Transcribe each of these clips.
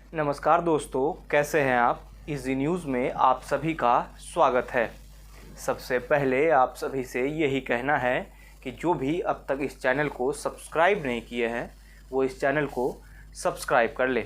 नमस्कार दोस्तों, कैसे हैं आप। इजी न्यूज़ में आप सभी का स्वागत है। सबसे पहले आप सभी से यही कहना है कि जो भी अब तक इस चैनल को सब्सक्राइब नहीं किए हैं वो इस चैनल को सब्सक्राइब कर ले।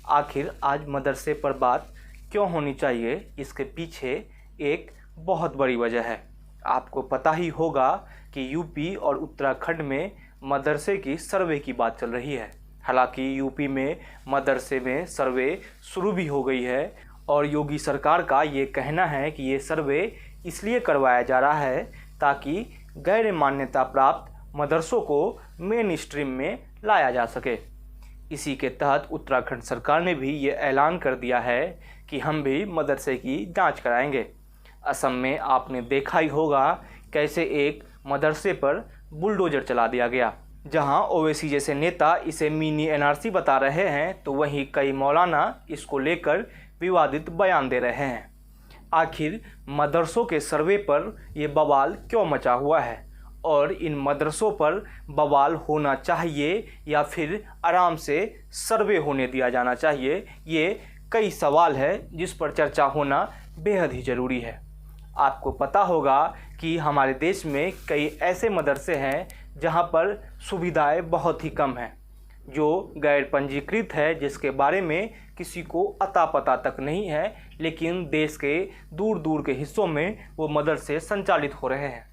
आखिर आज मदरसे पर बात क्यों होनी चाहिए, इसके पीछे एक बहुत बड़ी वजह है। आपको पता ही होगा कि यूपी और उत्तराखंड में मदरसे की सर्वे की बात चल रही है। हालांकि यूपी में मदरसे में सर्वे शुरू भी हो गई है और योगी सरकार का ये कहना है कि ये सर्वे इसलिए करवाया जा रहा है ताकि गैर मान्यता प्राप्त मदरसों को मेन स्ट्रीम में लाया जा सके। इसी के तहत उत्तराखंड सरकार ने भी ये ऐलान कर दिया है कि हम भी मदरसे की जांच कराएंगे। असम में आपने देखा ही होगा कैसे एक मदरसे पर बुलडोजर चला दिया गया। जहां ओवैसी जैसे नेता इसे मिनी एनआरसी बता रहे हैं तो वहीं कई मौलाना इसको लेकर विवादित बयान दे रहे हैं। आखिर मदरसों के सर्वे पर ये बवाल क्यों मचा हुआ है और इन मदरसों पर बवाल होना चाहिए या फिर आराम से सर्वे होने दिया जाना चाहिए, ये कई सवाल है जिस पर चर्चा होना बेहद ही ज़रूरी है। आपको पता होगा कि हमारे देश में कई ऐसे मदरसे हैं जहां पर सुविधाएं बहुत ही कम हैं, जो गैर पंजीकृत है, जिसके बारे में किसी को अता पता तक नहीं है, लेकिन देश के दूर दूर के हिस्सों में वो मदरसे संचालित हो रहे हैं।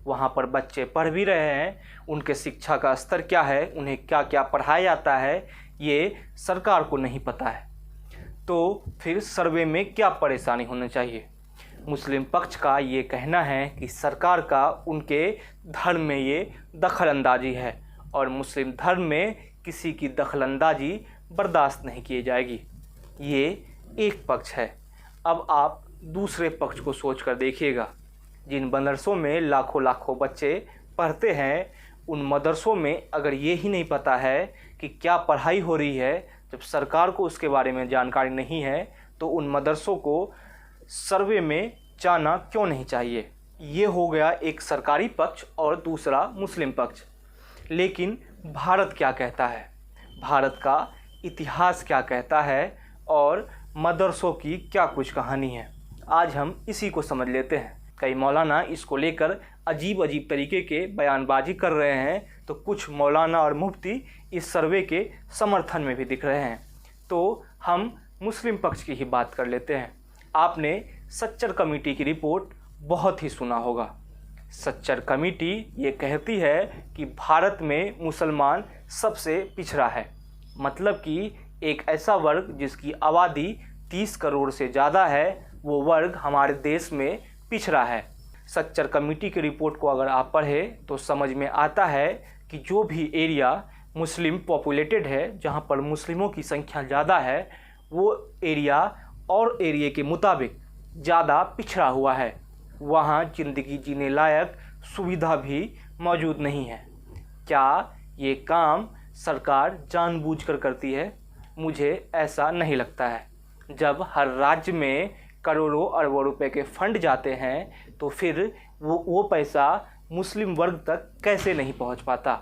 वहाँ पर बच्चे पढ़ भी रहे हैं, उनके शिक्षा का स्तर क्या है, उन्हें क्या क्या पढ़ाया जाता है, ये सरकार को नहीं पता है। तो फिर सर्वे में क्या परेशानी होनी चाहिए। मुस्लिम पक्ष का ये कहना है कि सरकार का उनके धर्म में ये दखलंदाजी है और मुस्लिम धर्म में किसी की दखलंदाजी बर्दाश्त नहीं की जाएगी। ये एक पक्ष है। अब आप दूसरे पक्ष को सोच कर देखिएगा। जिन मदरसों में लाखों लाखों बच्चे पढ़ते हैं, उन मदरसों में अगर ये ही नहीं पता है कि क्या पढ़ाई हो रही है, जब सरकार को उसके बारे में जानकारी नहीं है, तो उन मदरसों को सर्वे में जाना क्यों नहीं चाहिए। ये हो गया एक सरकारी पक्ष और दूसरा मुस्लिम पक्ष। लेकिन भारत क्या कहता है, भारत का इतिहास क्या कहता है और मदरसों की क्या कुछ कहानी है, आज हम इसी को समझ लेते हैं। कई मौलाना इसको लेकर अजीब अजीब तरीके के बयानबाजी कर रहे हैं, तो कुछ मौलाना और मुफ्ती इस सर्वे के समर्थन में भी दिख रहे हैं। तो हम मुस्लिम पक्ष की ही बात कर लेते हैं। आपने सच्चर कमेटी की रिपोर्ट बहुत ही सुना होगा। सच्चर कमेटी ये कहती है कि भारत में मुसलमान सबसे पिछड़ा है, मतलब कि एक ऐसा वर्ग जिसकी आबादी 30 करोड़ से ज़्यादा है, वो वर्ग हमारे देश में पिछड़ा है। सच्चर कमेटी की रिपोर्ट को अगर आप पढ़ें तो समझ में आता है कि जो भी एरिया मुस्लिम पॉपुलेटेड है, जहाँ पर मुस्लिमों की संख्या ज़्यादा है, वो एरिया और एरिया के मुताबिक ज़्यादा पिछड़ा हुआ है। वहाँ ज़िंदगी जीने लायक सुविधा भी मौजूद नहीं है। क्या ये काम सरकार जानबूझकर करती है? मुझे ऐसा नहीं लगता है। जब हर राज्य में करोड़ों अरबों रुपए के फंड जाते हैं तो फिर वो पैसा मुस्लिम वर्ग तक कैसे नहीं पहुंच पाता?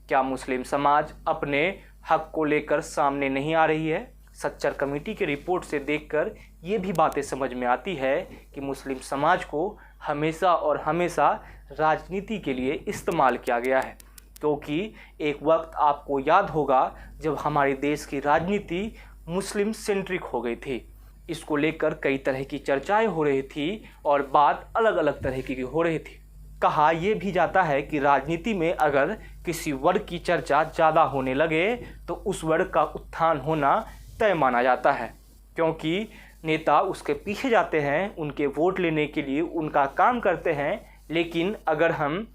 क्या मुस्लिम समाज अपने हक को लेकर सामने नहीं आ रही है? सच्चर कमेटी की रिपोर्ट से देखकर ये भी बातें समझ में आती है कि मुस्लिम समाज को हमेशा और हमेशा राजनीति के लिए इस्तेमाल किया गया है। क्योंकि एक वक्त आपको याद होगा जब हमारे देश की राजनीति मुस्लिम सेंट्रिक हो गई थी। इसको लेकर कई तरह की चर्चाएं हो रही थी और बात अलग अलग तरह की हो रही थी। कहा यह भी जाता है कि राजनीति में अगर किसी वर्ग की चर्चा ज़्यादा होने लगे तो उस वर्ग का उत्थान होना तय माना जाता है, क्योंकि नेता उसके पीछे जाते हैं, उनके वोट लेने के लिए उनका काम करते हैं। लेकिन अगर हम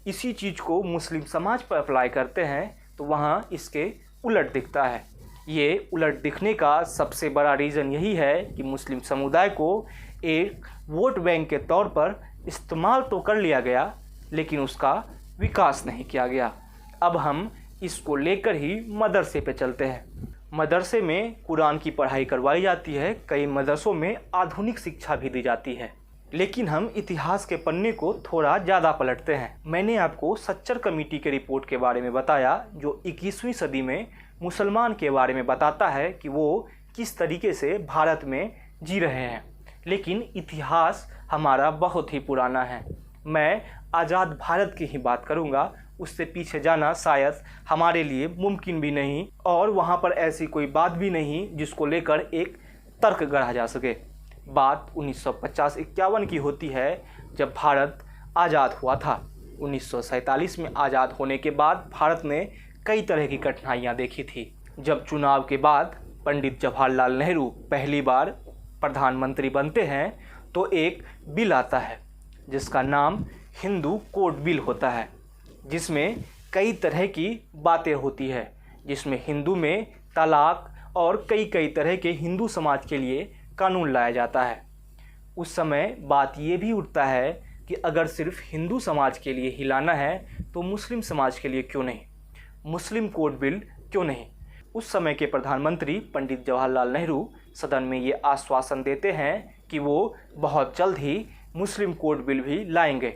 इसी चीज़ को मुस्लिम समाज पर अप्लाई करते हैं तो वहाँ इसके उलट दिखता है। ये उलट दिखने का सबसे बड़ा रीज़न यही है कि मुस्लिम समुदाय को एक वोट बैंक के तौर पर इस्तेमाल तो कर लिया गया, लेकिन उसका विकास नहीं किया गया। अब हम इसको लेकर ही मदरसे पे चलते हैं। मदरसे में कुरान की पढ़ाई करवाई जाती है, कई मदरसों में आधुनिक शिक्षा भी दी जाती है। लेकिन हम इतिहास के पन्ने को थोड़ा ज़्यादा पलटते हैं। मैंने आपको सच्चर कमेटी के रिपोर्ट के बारे में बताया, जो 21वीं सदी में मुसलमान के बारे में बताता है कि वो किस तरीके से भारत में जी रहे हैं। लेकिन इतिहास हमारा बहुत ही पुराना है। मैं आज़ाद भारत की ही बात करूंगा, उससे पीछे जाना शायद हमारे लिए मुमकिन भी नहीं और वहां पर ऐसी कोई बात भी नहीं जिसको लेकर एक तर्क गढ़ा जा सके। बात 1950-51 की होती है, जब भारत आज़ाद हुआ था। 1947 में आज़ाद होने के बाद भारत ने कई तरह की कठिनाइयाँ देखी थी। जब चुनाव के बाद पंडित जवाहरलाल नेहरू पहली बार प्रधानमंत्री बनते हैं तो एक बिल आता है जिसका नाम हिंदू कोड बिल होता है, जिसमें कई तरह की बातें होती है, जिसमें हिंदू में तलाक और कई तरह के हिंदू समाज के लिए कानून लाया जाता है। उस समय बात ये भी उठता है कि अगर सिर्फ हिंदू समाज के लिए ही लाना है तो मुस्लिम समाज के लिए क्यों नहीं, मुस्लिम कोड बिल क्यों नहीं। उस समय के प्रधानमंत्री पंडित जवाहरलाल नेहरू सदन में ये आश्वासन देते हैं कि वो बहुत जल्द ही मुस्लिम कोड बिल भी लाएंगे,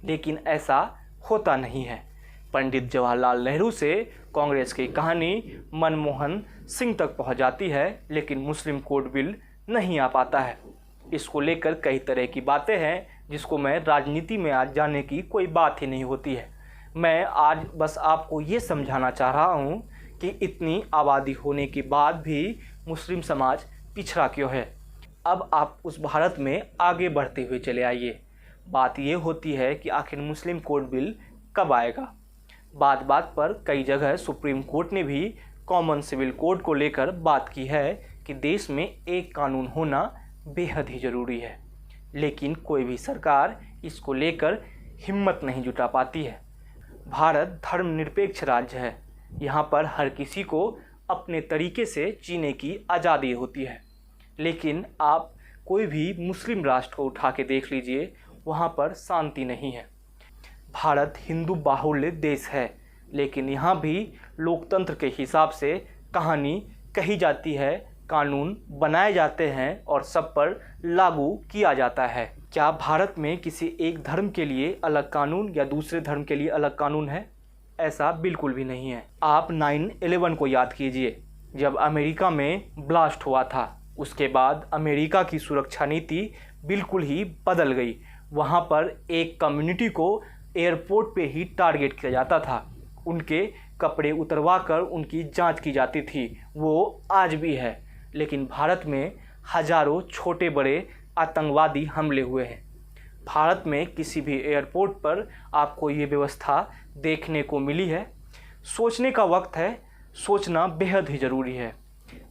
लेकिन ऐसा होता नहीं है। पंडित जवाहरलाल नेहरू से कांग्रेस की कहानी मनमोहन सिंह तक पहुंच जाती है, लेकिन मुस्लिम कोड बिल नहीं आ पाता है। इसको लेकर कई तरह की बातें हैं जिसको मैं राजनीति में आज जाने की कोई बात ही नहीं होती है। मैं आज बस आपको ये समझाना चाह रहा हूँ कि इतनी आबादी होने के बाद भी मुस्लिम समाज पिछड़ा क्यों है। अब आप उस भारत में आगे बढ़ते हुए चले आइए। बात ये होती है कि आखिर मुस्लिम कोड बिल कब आएगा। बात बात पर कई जगह सुप्रीम कोर्ट ने भी कॉमन सिविल कोड को लेकर बात की है कि देश में एक कानून होना बेहद ही ज़रूरी है, लेकिन कोई भी सरकार इसको लेकर हिम्मत नहीं जुटा पाती है। भारत धर्मनिरपेक्ष राज्य है, यहाँ पर हर किसी को अपने तरीके से जीने की आज़ादी होती है, लेकिन आप कोई भी मुस्लिम राष्ट्र को उठा के देख लीजिए, वहाँ पर शांति नहीं है। भारत हिंदू बाहुल्य देश है, लेकिन यहाँ भी लोकतंत्र के हिसाब से कहानी कही जाती है, कानून बनाए जाते हैं और सब पर लागू किया जाता है। क्या भारत में किसी एक धर्म के लिए अलग कानून या दूसरे धर्म के लिए अलग कानून है? ऐसा बिल्कुल भी नहीं है। आप 9/11 को याद कीजिए, जब अमेरिका में ब्लास्ट हुआ था, उसके बाद अमेरिका की सुरक्षा नीति बिल्कुल ही बदल गई। वहाँ पर एक कम्युनिटी को एयरपोर्ट पे ही टारगेट किया जाता था, उनके कपड़े उतरवा कर उनकी जांच की जाती थी। वो आज भी है, लेकिन भारत में हजारों छोटे बड़े आतंकवादी हमले हुए हैं। भारत में किसी भी एयरपोर्ट पर आपको ये व्यवस्था देखने को मिली है? सोचने का वक्त है, सोचना बेहद ही ज़रूरी है।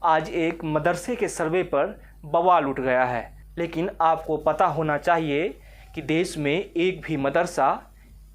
आज एक मदरसे के सर्वे पर बवाल उठ गया है, लेकिन आपको पता होना चाहिए कि देश में एक भी मदरसा,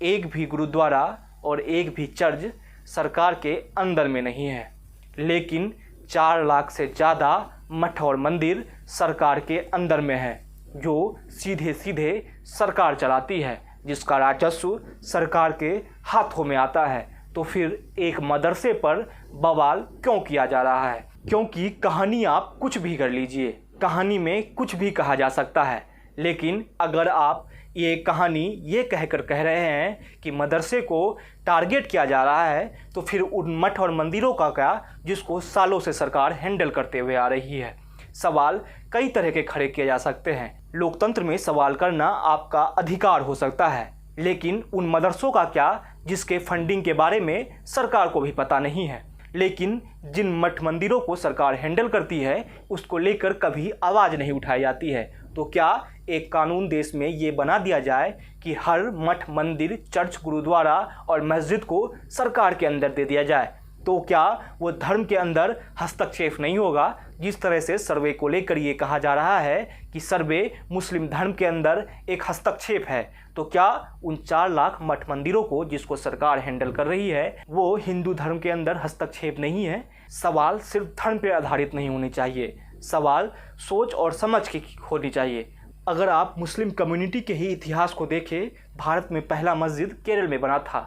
एक भी गुरुद्वारा और एक भी चर्च सरकार के अंदर में नहीं है, लेकिन 4 लाख से ज़्यादा मठ और मंदिर सरकार के अंदर में है, जो सीधे सीधे सरकार चलाती है, जिसका राजस्व सरकार के हाथों में आता है। तो फिर एक मदरसे पर बवाल क्यों किया जा रहा है? क्योंकि कहानी आप कुछ भी कर लीजिए, कहानी में कुछ भी कहा जा सकता है, लेकिन अगर आप ये कहानी ये कहकर कह रहे हैं कि मदरसे को टारगेट किया जा रहा है, तो फिर उन मठ और मंदिरों का क्या, जिसको सालों से सरकार हैंडल करते हुए आ रही है। सवाल कई तरह के खड़े किए जा सकते हैं। लोकतंत्र में सवाल करना आपका अधिकार हो सकता है, लेकिन उन मदरसों का क्या जिसके फंडिंग के बारे में सरकार को भी पता नहीं है। लेकिन जिन मठ मंदिरों को सरकार हैंडल करती है, उसको लेकर कभी आवाज़ नहीं उठाई जाती है। तो क्या एक कानून देश में ये बना दिया जाए कि हर मठ मंदिर, चर्च, गुरुद्वारा और मस्जिद को सरकार के अंदर दे दिया जाए? तो क्या वो धर्म के अंदर हस्तक्षेप नहीं होगा? जिस तरह से सर्वे को लेकर ये कहा जा रहा है कि सर्वे मुस्लिम धर्म के अंदर एक हस्तक्षेप है, तो क्या उन 4 लाख मठ मंदिरों को जिसको सरकार हैंडल कर रही है, वो हिंदू धर्म के अंदर हस्तक्षेप नहीं है? सवाल सिर्फ धर्म पर आधारित नहीं होनी चाहिए, सवाल सोच और समझ की होनी चाहिए। अगर आप मुस्लिम कम्युनिटी के ही इतिहास को देखें, भारत में पहला मस्जिद केरल में बना था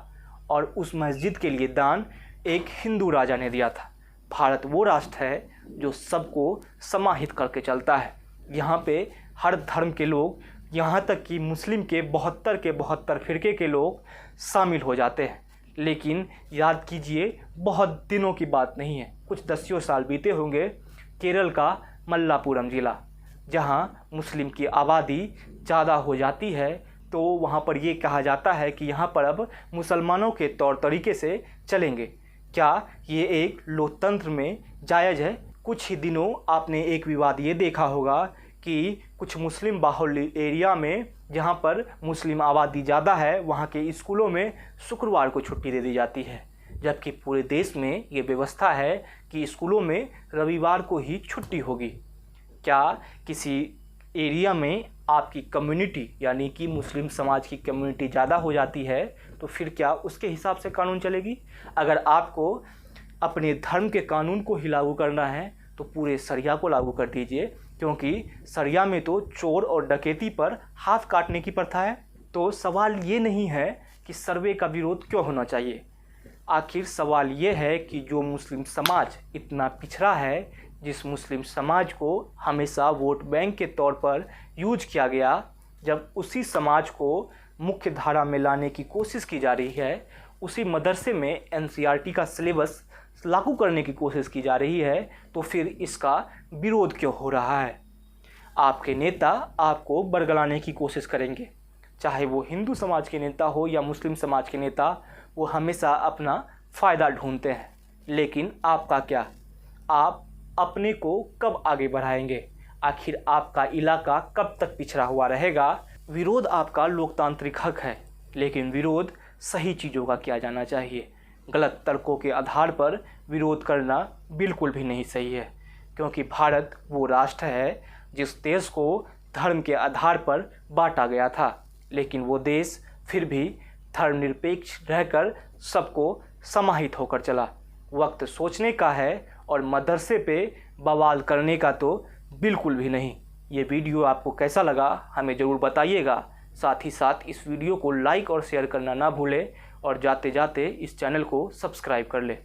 और उस मस्जिद के लिए दान एक हिंदू राजा ने दिया था। भारत वो राष्ट्र है जो सबको समाहित करके चलता है। यहाँ पे हर धर्म के लोग, यहाँ तक कि मुस्लिम के 72 फिरके के लोग शामिल हो जाते हैं। लेकिन याद कीजिए, बहुत दिनों की बात नहीं है, कुछ 10 साल बीते होंगे केरल का मल्लापुरम ज़िला, जहाँ मुस्लिम की आबादी ज़्यादा हो जाती है, तो वहाँ पर ये कहा जाता है कि यहाँ पर अब मुसलमानों के तौर तरीके से चलेंगे। क्या ये एक लोकतंत्र में जायज़ है? कुछ ही दिनों आपने एक विवाद ये देखा होगा कि कुछ मुस्लिम बाहुल्य एरिया में, जहाँ पर मुस्लिम आबादी ज़्यादा है, वहाँ के स्कूलों में शुक्रवार को छुट्टी दे दी जाती है, जबकि पूरे देश में ये व्यवस्था है कि स्कूलों में रविवार को ही छुट्टी होगी। क्या किसी एरिया में आपकी कम्युनिटी यानी कि मुस्लिम समाज की कम्युनिटी ज़्यादा हो जाती है तो फिर क्या उसके हिसाब से कानून चलेगी? अगर आपको अपने धर्म के कानून को ही लागू करना है तो पूरे शरिया को लागू कर दीजिए, क्योंकि शरिया में तो चोर और डकैती पर हाथ काटने की प्रथा है। तो सवाल ये नहीं है कि सर्वे का विरोध क्यों होना चाहिए, आखिर सवाल ये है कि जो मुस्लिम समाज इतना पिछड़ा है, जिस मुस्लिम समाज को हमेशा वोट बैंक के तौर पर यूज किया गया, जब उसी समाज को मुख्य धारा में लाने की कोशिश की जा रही है, उसी मदरसे में एनसीईआरटी का सिलेबस लागू करने की कोशिश की जा रही है, तो फिर इसका विरोध क्यों हो रहा है? आपके नेता आपको बरगलाने की कोशिश करेंगे, चाहे वो हिंदू समाज के नेता हो या मुस्लिम समाज के नेता, वो हमेशा अपना फ़ायदा ढूंढते हैं। लेकिन आपका क्या? आप अपने को कब आगे बढ़ाएंगे? आखिर आपका इलाका कब तक पिछड़ा हुआ रहेगा? विरोध आपका लोकतांत्रिक हक है, लेकिन विरोध सही चीज़ों का किया जाना चाहिए। गलत तर्कों के आधार पर विरोध करना बिल्कुल भी नहीं सही है, क्योंकि भारत वो राष्ट्र है जिस देश को धर्म के आधार पर बांटा गया था, लेकिन वो देश फिर भी धर्मनिरपेक्ष रहकर सबको समाहित होकर चला। वक्त सोचने का है और मदरसे पे बवाल करने का तो बिल्कुल भी नहीं। ये वीडियो आपको कैसा लगा हमें ज़रूर बताइएगा। साथ ही साथ इस वीडियो को लाइक और शेयर करना ना भूलें और जाते जाते इस चैनल को सब्सक्राइब कर लें।